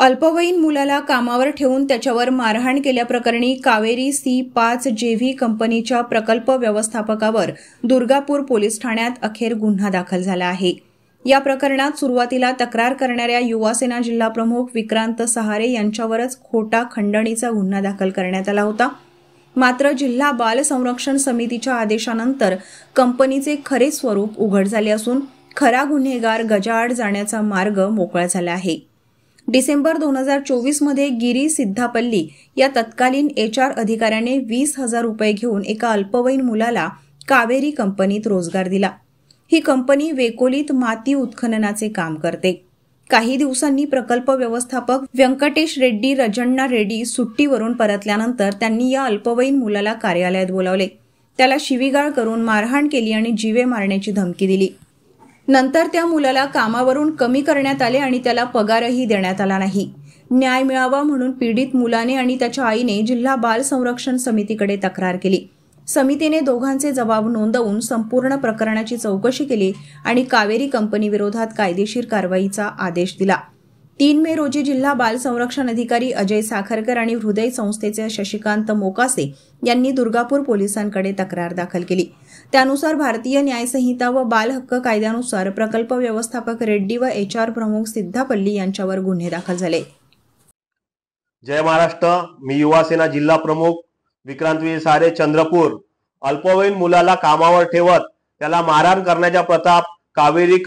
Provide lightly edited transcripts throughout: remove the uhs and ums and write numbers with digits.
अल्पवयीन मुलाला कामावर ठेवून त्याच्यावर मारहाण केल्याप्रकरणी कावेरी C5 JV कंपनीच्या प्रकल्प व्यवस्थापकावर दुर्गापूर पोलीस ठाण्यात अखेर गुन्हा दाखल झाला आहे। या प्रकरणात सुरुवातीला तक्रार करणाऱ्या युवासेना जिल्हाप्रमुख विक्रांत सहारे यांच्यावरच खोटा खंडणीचा गुन्हा दाखल करण्यात आला होता। मात्र जिल्हा बाल संरक्षण समितीच्या आदेशानंतर कंपनीचे खरे स्वरूप उघड झाले असून खरा गुन्हेगार गजाआड जाण्याचा मार्ग मोकळा झाला आहे। डिसेंबर 2024 मध्ये गिरी सिद्धापल्ली या तत्कालीन HR अधिकाऱ्याने 20,000 रुपये घेऊन एका अल्पवयीन मुलाला कावेरी कंपनीत रोजगार दिला। ही कंपनी वेकोलीत माती उत्खननाचे काम करते। काही दिवसांनी प्रकल्प व्यवस्थापक व्यंकटेश रेड्डी रजण्णा रेड्डी सुट्टीवरून परतल्यानंतर त्यांनी या अल्पवयीन मुलाला कार्यालयात बोलावले। त्याला शिवीगाळ करून मारहाण केली आणि जीवे मारण्याची धमकी दिली। नंतर त्या मुलाला कामावरून कमी करण्यात आले आणि त्याला पगारही देण्यात आला नाही। न्याय मिळावा म्हणून पीडित मुलाने आणि त्याच्या आईने जिल्हा बाल संरक्षण समितीकडे तक्रार केली। समितीने दोघांचे जबाब नोंदवून संपूर्ण प्रकरणाची चौकशी केली आणि कावेरी कंपनी विरोधात कायदेशीर कारवाईचा आदेश दिला। 3 मे रोजी जिल्हा बाल संरक्षण अधिकारी अजय साखरकर आणि हृदय संस्थेचे शशिकांत मोकासे यांनी दुर्गापूर पोलिसांकडे तक्रार दाखल केली। त्यानुसार भारतीय न्यायसंहिता व बाल हक्क कायद्यानुसार प्रकल्प व्यवस्थापक रेड्डी व HR प्रमुख सिद्धापल्ली यांच्यावर गुन्हे दाखल झाले। जय महाराष्ट्र। मी युवासेना जिल्हा प्रमुख विक्रांत सहारे चंद्रपूर। अल्पवयीन मुलाला कामावर ठेवत त्याला मारहाण करण्याचा प्रताप कावेरी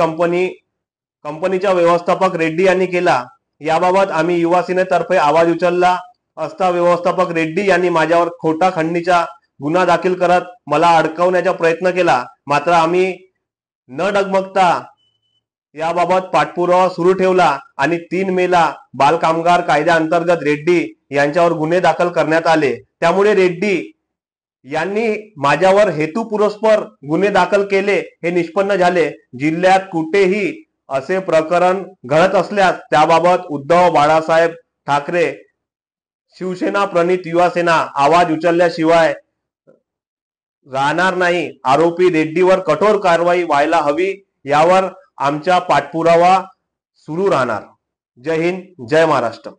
कंपनीच्या व्यवस्थापक रेड्डी यांनी केला। याबाबत आम्ही युवासेनेतर्फे आवाज उचलला असता व्यवस्थापक रेड्डी यांनी माझ्यावर खोटा खंडणीचा गुन्हा दाखल करत मला अडकवण्याचा प्रयत्न केला। मात्र आम्ही न डगमगता याबाबत पाठपुरावा सुरू ठेवला आणि 3 मेला बालकामगार कायद्याअंतर्गत रेड्डी यांच्यावर गुन्हे दाखल करण्यात आले। त्यामुळे रेड्डी यांनी माझ्यावर हेतुपुरस्पर गुन्हे दाखल केले हे निष्पन्न झाले। जिल्ह्यात कुठेही असे प्रकरण घडत असल्यास त्याबाबत उद्धव बाळासाहेब ठाकरे शिवसेना प्रणित युवासेना आवाज उचलल्याशिवाय राहणार नाही। आरोपी रेड्डीवर कठोर कारवाई व्हायला हवी यावर आमचा पाठपुरावा सुरू राहणार। जय हिंद, जय महाराष्ट्र।